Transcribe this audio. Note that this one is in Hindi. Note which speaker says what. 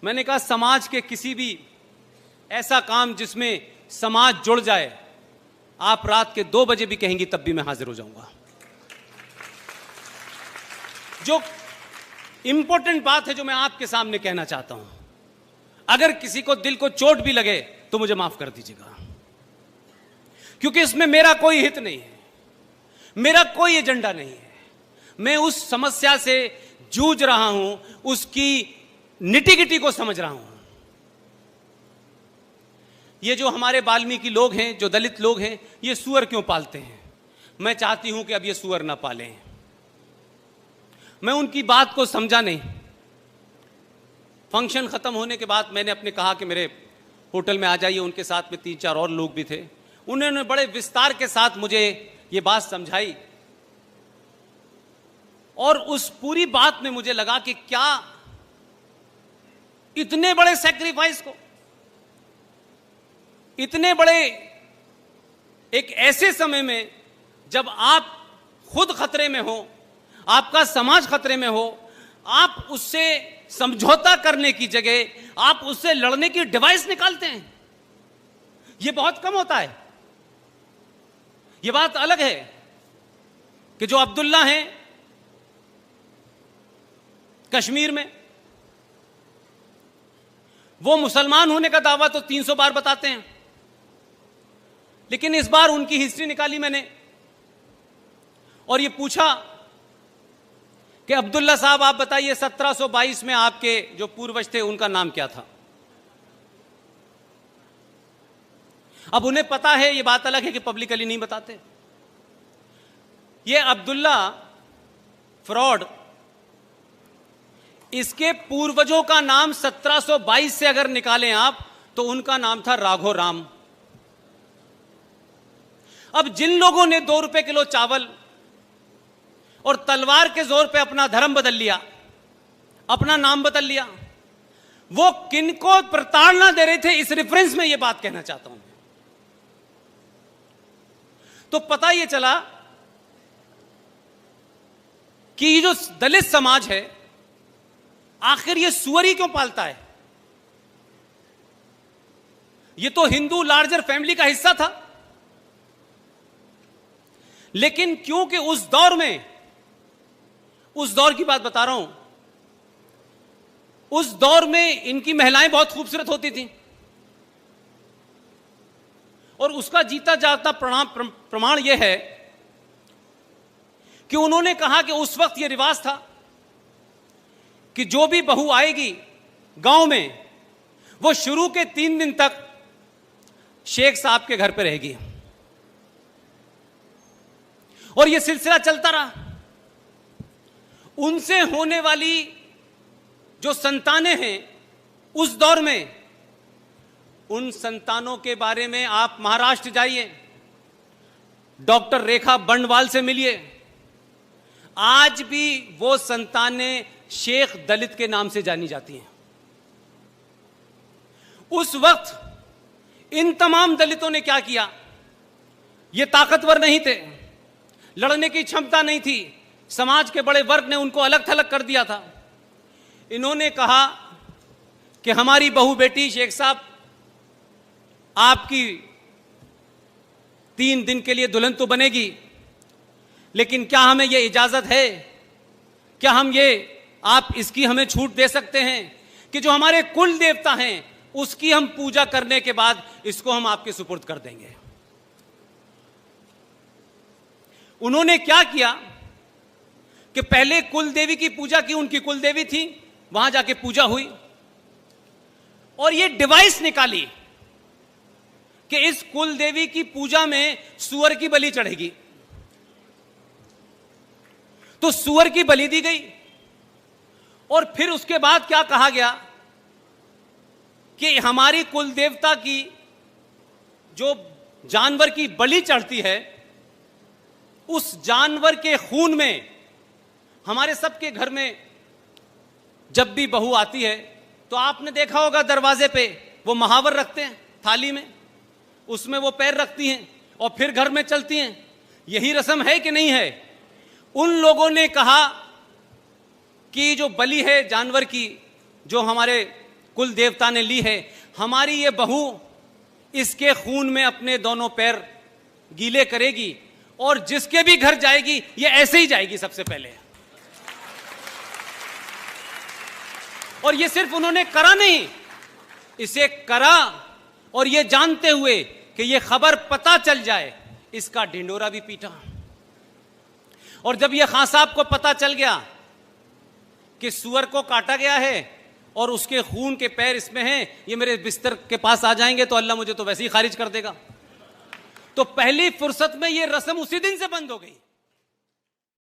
Speaker 1: मैंने कहा समाज के किसी भी ऐसा काम जिसमें समाज जुड़ जाए, आप रात के 2 बजे भी कहेंगी तब भी मैं हाजिर हो जाऊंगा। जो इंपॉर्टेंट बात है जो मैं आपके सामने कहना चाहता हूं, अगर किसी को दिल को चोट भी लगे तो मुझे माफ कर दीजिएगा, क्योंकि इसमें मेरा कोई हित नहीं है, मेरा कोई एजेंडा नहीं है। मैं उस समस्या से जूझ रहा हूं, उसकी निटी-गिटी को समझ रहा हूं। ये जो हमारे वाल्मीकि लोग हैं, जो दलित लोग हैं, ये सुअर क्यों पालते हैं? मैं चाहती हूं कि अब ये सुअर ना पालें। मैं उनकी बात को समझा नहीं। फंक्शन खत्म होने के बाद मैंने अपने कहा कि मेरे होटल में आ जाइए। उनके साथ में 3-4 और लोग भी थे। उन्होंने बड़े विस्तार के साथ मुझे ये बात समझाई, और उस पूरी बात में मुझे लगा कि क्या इतने बड़े सैक्रिफाइस को, इतने बड़े एक ऐसे समय में जब आप खुद खतरे में हो, आपका समाज खतरे में हो, आप उससे समझौता करने की जगह आप उससे लड़ने की डिवाइस निकालते हैं। यह बहुत कम होता है। यह बात अलग है कि जो अब्दुल्ला हैं कश्मीर में, वो मुसलमान होने का दावा तो 300 बार बताते हैं, लेकिन इस बार उनकी हिस्ट्री निकाली मैंने और ये पूछा कि अब्दुल्ला साहब आप बताइए 1722 में आपके जो पूर्वज थे उनका नाम क्या था? अब उन्हें पता है, ये बात अलग है कि पब्लिकली नहीं बताते। ये अब्दुल्ला फ्रॉड, इसके पूर्वजों का नाम 1722 से अगर निकालें आप तो उनका नाम था राघो राम। अब जिन लोगों ने 2 रुपए किलो चावल और तलवार के जोर पे अपना धर्म बदल लिया, अपना नाम बदल लिया, वो किनको प्रताड़ना दे रहे थे, इस रेफरेंस में ये बात कहना चाहता हूं। तो पता ये चला कि ये जो दलित समाज है, आखिर ये सुअर ही क्यों पालता है? ये तो हिंदू लार्जर फैमिली का हिस्सा था, लेकिन क्योंकि उस दौर में, उस दौर की बात बता रहा हूं, उस दौर में इनकी महिलाएं बहुत खूबसूरत होती थीं और उसका जीता जागता प्रमाण यह है कि उन्होंने कहा कि उस वक्त यह रिवाज था कि जो भी बहू आएगी गांव में, वो शुरू के 3 दिन तक शेख साहब के घर पे रहेगी, और यह सिलसिला चलता रहा। उनसे होने वाली जो संतानें हैं उस दौर में, उन संतानों के बारे में आप महाराष्ट्र जाइए, डॉक्टर रेखा बंडवाल से मिलिए, आज भी वो संतानें शेख दलित के नाम से जानी जाती हैं। उस वक्त इन तमाम दलितों ने क्या किया? ये ताकतवर नहीं थे, लड़ने की क्षमता नहीं थी, समाज के बड़े वर्ग ने उनको अलग थलग कर दिया था। इन्होंने कहा कि हमारी बहू बेटी शेख साहब, आपकी 3 दिन के लिए दुल्हन तो बनेगी, लेकिन क्या हमें यह इजाजत है, क्या हम ये, आप इसकी हमें छूट दे सकते हैं कि जो हमारे कुल देवता हैं उसकी हम पूजा करने के बाद इसको हम आपके सुपुर्द कर देंगे? उन्होंने क्या किया कि पहले कुल देवी की पूजा की, उनकी कुल देवी थी, वहां जाके पूजा हुई, और ये डिवाइस निकाली कि इस कुल देवी की पूजा में सुअर की बलि चढ़ेगी। तो सुअर की बलि दी गई, और फिर उसके बाद क्या कहा गया कि हमारी कुल देवता की जो जानवर की बलि चढ़ती है, उस जानवर के खून में, हमारे सबके घर में जब भी बहू आती है तो आपने देखा होगा दरवाजे पे वो महावर रखते हैं थाली में, उसमें वो पैर रखती हैं और फिर घर में चलती हैं। यही रस्म है कि नहीं है? उन लोगों ने कहा कि जो बलि है जानवर की, जो हमारे कुल देवता ने ली है, हमारी ये बहू इसके खून में अपने दोनों पैर गीले करेगी और जिसके भी घर जाएगी ये ऐसे ही जाएगी सबसे पहले। और ये सिर्फ उन्होंने करा नहीं, इसे करा और ये जानते हुए कि ये खबर पता चल जाए, इसका ढिंडोरा भी पीटा। और जब ये खां साहब को पता चल गया कि सुअर को काटा गया है और उसके खून के पैर इसमें हैं, ये मेरे बिस्तर के पास आ जाएंगे तो अल्लाह मुझे तो वैसे ही खारिज कर देगा, तो पहली फुर्सत में ये रस्म उसी दिन से बंद हो गई।